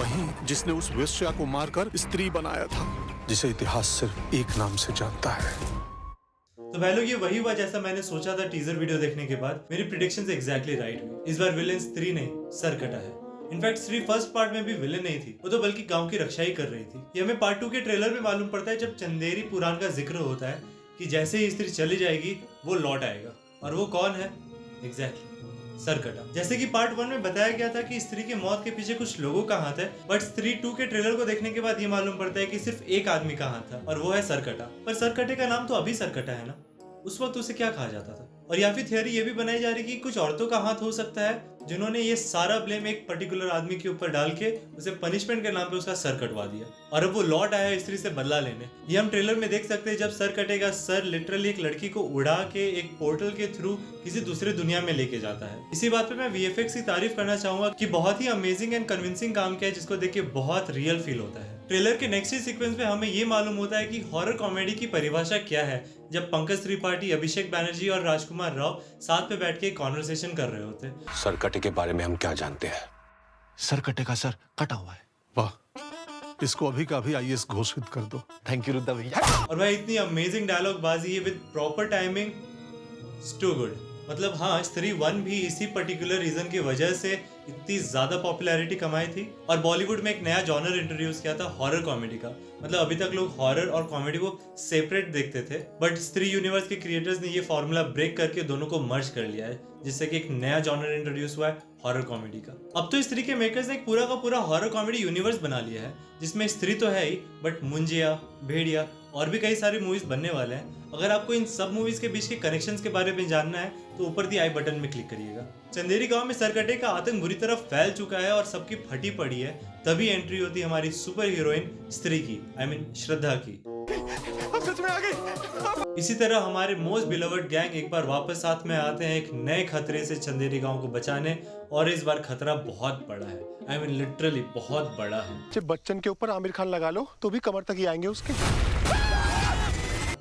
वही जिसने उस वेश्या को मारकर स्त्री बनाया था, जिसे इतिहास सिर्फ एक नाम से जानता है। तो भाई लोग, ये वही हुआ जैसा मैंने सोचा था टीजर वीडियो देखने के बाद। मेरी प्रिडिक्शंस एग्जैक्टली राइट हुई। इस बार विलेन स्त्री नहीं, सरकटा है। इनफैक्ट स्त्री फर्स्ट पार्ट में भी विलेन नहीं थी, वो तो बल्कि गांव की रक्षा ही कर रही थी। ये हमें पार्ट 2 के ट्रेलर में मालूम पड़ता है, जब चंदेरी पुराण का जिक्र होता है कि जैसे ही स्त्री चली जाएगी वो लौट आएगा। और वो कौन है? एग्जैक्टली सरकटा। जैसे कि पार्ट 1 में बताया गया था कि स्त्री की मौत के पीछे कुछ लोगों का हाथ है, बट स्त्री 2 के ट्रेलर को देखने के बाद ये मालूम पड़ता है कि सिर्फ एक आदमी का हाथ था, और वो है सरकटा। पर सरकटे का नाम तो अभी सरकटा है ना, उस वक्त उसे क्या कहा जाता था? और या फिर थियरी ये भी बनाई जा रही कि कुछ औरतों का हाथ हो सकता है जिन्होंने ये सारा ब्लेम एक पर्टिकुलर आदमी के ऊपर डाल के उसे पनिशमेंट के नाम पे उसका सर कटवा दिया, और अब वो लौट आया है स्त्री से बदला लेने। ये हम ट्रेलर में देख सकते हैं, जब सर कटेगा, सर लिटरली एक लड़की को उड़ा के एक पोर्टल के थ्रू किसी दूसरे दुनिया में लेके जाता है। इसी बात पे मैं वीएफएक्स की तारीफ करना चाहूंगा कि बहुत ही अमेजिंग एंड कन्विंसिंग काम किया है, जिसको देख के बहुत रियल फील होता है। ट्रेलर के नेक्स्ट सीक्वेंस में हमें ये मालूम होता है कि हॉरर कॉमेडी की परिभाषा क्या है, जब पंकज त्रिपाठी, अभिषेक बैनर्जी और राजकुमार राव साथ पे बैठ के कॉन्वर्सेशन कर रहे होते हैं। सरकटे के बारे में हम क्या जानते हैं? सरकटे का सर कटा हुआ है। वाह, इसको अभी का अभी आईएएस घोषित कर दो। थैंक यू रुद्रा भैया। और भाई इतनी अमेजिंग डायलॉग बाजी है with proper timing, it's too good. मतलब हाँ, स्त्री 1 भी इसी पर्टिकुलर रीजन की वजह से इतनी ज्यादा पॉपुलैरिटी कमाई थी, और बॉलीवुड में एक नया जॉनर इंट्रोड्यूस किया था हॉरर कॉमेडी का। मतलब अभी तक लोग हॉरर और कॉमेडी को सेपरेट देखते थे, बट स्त्री यूनिवर्स के क्रिएटर्स ने ये फॉर्मूला ब्रेक करके दोनों को मर्ज कर लिया है, जिससे कि एक नया जॉनर इंट्रोड्यूस हुआ है हॉरर कॉमेडी का। अब तो स्त्री के मेकर्स ने एक पूरा का पूरा हॉरर कॉमेडी यूनिवर्स बना लिया है, जिसमें स्त्री तो है ही, बट मुंजिया, भेड़िया और भी कई सारी मूवीज बनने वाले हैं। अगर आपको इन सब मूवीज के बीच के कनेक्शंस के बारे में जानना है तो ऊपर दी आई बटन में क्लिक करिएगा। चंदेरी गांव में सरकटे का आतंक बुरी तरह फैल चुका है और सबकी फटी पड़ी है, तभी एंट्री होती है हमारी सुपर हीरोइन स्त्री की, आई मीन श्रद्धा की। सच में आ गई। इसी तरह हमारे मोस्ट बिलवर्ड गैंग एक बार वापस साथ में आते हैं एक नए खतरे से चंदेरी गांव को बचाने, और इस बार खतरा बहुत बड़ा है, आई मीन लिटरली बहुत बड़ा है। जब बच्चन के ऊपर आमिर खान लगा लो तो भी कमर तक ही आएंगे उसके।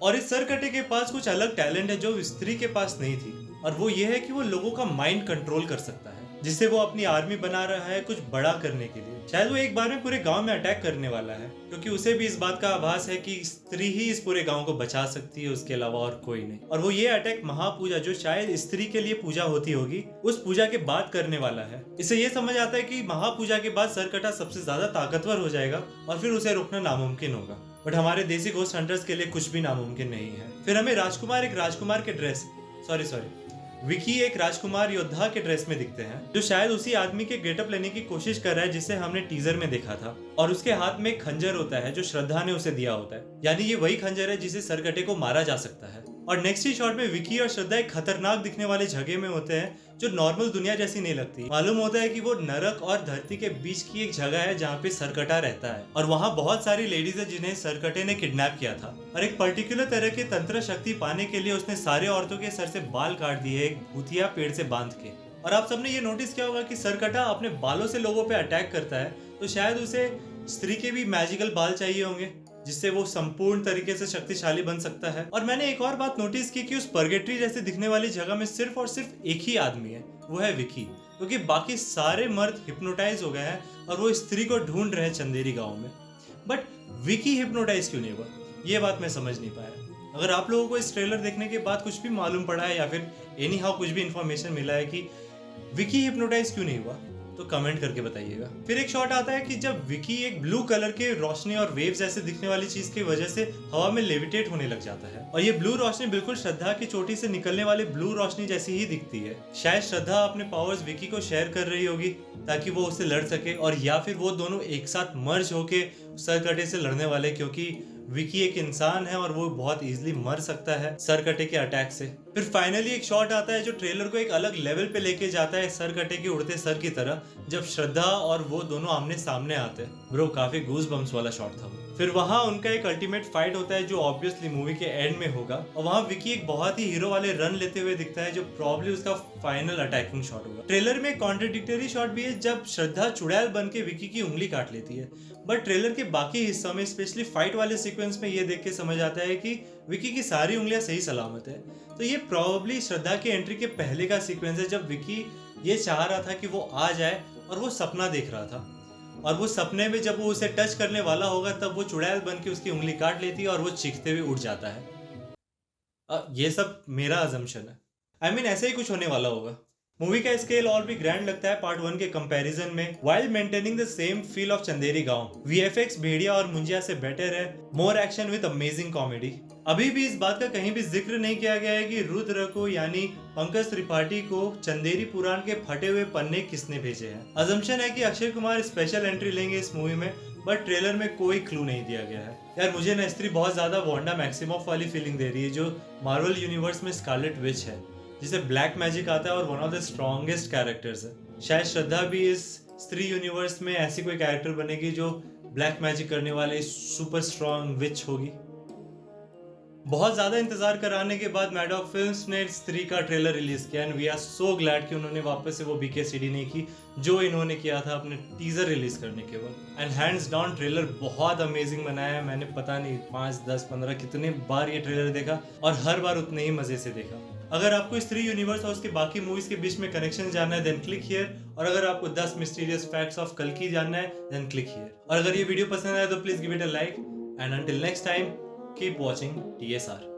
और इस सरकटे के पास कुछ अलग टैलेंट है जो स्त्री के पास नहीं थी, और वो ये है कि वो लोगों का माइंड कंट्रोल कर सकता है, जिससे वो अपनी आर्मी बना रहा है कुछ बड़ा करने के लिए। शायद वो एक बार में पूरे गांव में अटैक करने वाला है, क्योंकि उसे भी इस बात का आभास है कि स्त्री ही इस पूरे गांव को बचा सकती है, उसके अलावा और कोई नहीं। और वो ये अटैक महापूजा, जो शायद स्त्री के लिए पूजा होती होगी, उस पूजा के बाद करने वाला है। इससे ये समझ आता है कि महापूजा के बाद सरकटा सबसे ज्यादा ताकतवर हो जाएगा और फिर उसे रोकना नामुमकिन होगा। बट हमारे देसी घोस्ट हंटर्स के लिए कुछ भी नामुमकिन नहीं है। फिर हमें राजकुमार एक राजकुमार के ड्रेस विकी एक राजकुमार योद्धा के ड्रेस में दिखते हैं, जो शायद उसी आदमी के गेटअप लेने की कोशिश कर रहा है जिसे हमने टीजर में देखा था। और उसके हाथ में एक खंजर होता है जो श्रद्धा ने उसे दिया होता है, यानी ये वही खंजर है जिसे सरकटे को मारा जा सकता है। और नेक्स्ट ही शॉट में विकी और श्रद्धा एक खतरनाक दिखने वाले जगह में होते हैं, जो नॉर्मल दुनिया जैसी नहीं लगती। मालूम होता है कि वो नरक और धरती के बीच की एक जगह है जहाँ पे सरकटा रहता है, और वहाँ बहुत सारी लेडीज है जिन्हें सरकटे ने किडनैप किया था, और एक पर्टिकुलर तरह के तंत्र शक्ति पाने के लिए उसने सारे औरतों के सर से बाल काट दिए एक भूतिया पेड़ से बांध के। और आप सबने ये नोटिस किया होगा कि सरकटा अपने बालों से लोगों पे अटैक करता है, तो शायद उसे स्त्री के भी मैजिकल बाल चाहिए होंगे, जिससे वो संपूर्ण तरीके से शक्तिशाली बन सकता है। और मैंने एक और बात नोटिस की कि उस पर्गेट्री जैसे दिखने वाली जगह में सिर्फ और सिर्फ एक ही आदमी है, वो है विकी, क्योंकि बाकी सारे मर्द हिप्नोटाइज हो गए हैं और वो स्त्री को ढूंढ रहे हैं चंदेरी गांव में। बट विकी हिप्नोटाइज क्यों नहीं हुआ, ये बात मैं समझ नहीं पाया। अगर आप लोगों को इस ट्रेलर देखने के बाद कुछ भी मालूम पड़ा है या फिर एनी हाउ कुछ भी इंफॉर्मेशन मिला है कि विकी हिप्नोटाइज क्यों नहीं हुआ, तो कमेंट करके बताइएगा। फिर एक शॉट आता है कि जब विकी एक ब्लू कलर के रोशनी और वेव्स जैसे दिखने वाली चीज की वजह से हवा में लेविटेट होने लग जाता है, और ये ब्लू रोशनी बिल्कुल श्रद्धा की चोटी से निकलने वाली ब्लू रोशनी जैसी ही दिखती है। शायद श्रद्धा अपने पावर्स विकी को शेयर कर रही होगी ताकि वो उससे लड़ सके, और या फिर वो दोनों एक साथ मर्ज होके सरकटे से लड़ने वाले, क्योंकि विकी एक इंसान है और वो बहुत इजीली मर सकता है सरकटे के अटैक से। फिर फाइनली एक शॉट आता है जो ट्रेलर को एक अलग लेवल पे लेके जाता है सरकटे के उड़ते सर की तरह, जब श्रद्धा और वो दोनों आमने सामने आते हैं। ब्रो काफी गूज बम्स वाला शॉट था। फिर वहां उनका एक अल्टीमेट फाइट होता है जो ऑब्वियसली मूवी के एंड में होगा, और वहां विकी एक बहुत ही हीरो वाले रन लेते हुए दिखता है जो प्रॉब्ली उसका फाइनल अटैकिंग शॉट होगा। ट्रेलर में कॉन्ट्रडिक्टरी शॉट भी है जब श्रद्धा चुड़ैल बन के विकी की उंगली काट लेती है, बट ट्रेलर के बाकी हिस्सों में स्पेशली फाइट वाले सीक्वेंस में ये देख के समझ आता है कि विकी की सारी उंगलियां सही सलामत है। तो ये प्रॉब्ली श्रद्धा की एंट्री के पहले का सीक्वेंस है जब विकी ये चाह रहा था कि वो आ जाए और वो सपना देख रहा था। और वो सपने में जब वो उसे टच करने वाला होगा तब वो चुड़ैल बन के उसकी उंगली काट लेती है और वो चीखते हुए उड़ जाता है। ये सब मेरा अजम्पशन है। I mean, ऐसे ही कुछ होने वाला होगा। मूवी का स्केल और भी ग्रैंड लगता है पार्ट 1 के कंपैरिजन में, while maintaining the same feel of Chanderi गांव। VFX भेड़िया और मुंजिया से बेटर है, more action with amazing comedy। अभी भी इस बात का कहीं भी जिक्र नहीं किया गया है कि रुद्र को यानी पंकज त्रिपाठी को चंदेरी पुराण के फटे हुए पन्ने किसने भेजे हैं। अजम्पशन है कि अक्षय कुमार स्पेशल एंट्री लेंगे इस मूवी में, बट ट्रेलर में कोई क्लू नहीं दिया गया है। यार मुझे ना स्त्री बहुत ज्यादा वांडा मैक्सिमोफ वाली फीलिंग दे रही है, जो मार्वल यूनिवर्स में स्कारलेट विच है, जिसे ब्लैक मैजिक आता है और one of the strongest characters है। शायद श्रद्धा भी इस स्त्री यूनिवर्स में ऐसी कोई कैरेक्टर बनेगी जो ब्लैक मैजिक करने वाले सुपर स्ट्रॉन्ग विच होगी। बहुत ज्यादा इंतजार कराने के बाद मैडॉक फिल्म्स ने स्त्री का ट्रेलर रिलीज किया and we are so glad कि उन्होंने वापस से वो BKCD नहीं की जो इन्होंने किया था अपने टीजर रिलीज करने के बाद। एंड हैंड्स डाउन ट्रेलर बहुत अमेजिंग बनाया है। मैंने पता नहीं 5, 10, 15 कितने बार ये ट्रेलर देखा और हर बार उतने ही मजे से देखा। अगर आपको स्त्री यूनिवर्स और उसके बाकी मूवीज के बीच में कनेक्शन जानना है देन क्लिक हियर, और अगर आपको 10 मिस्टीरियस फैक्ट्स ऑफ कल्कि जानना है देन क्लिक हियर। और अगर ये वीडियो पसंद आए तो please give it a like and until next time keep watching TSR।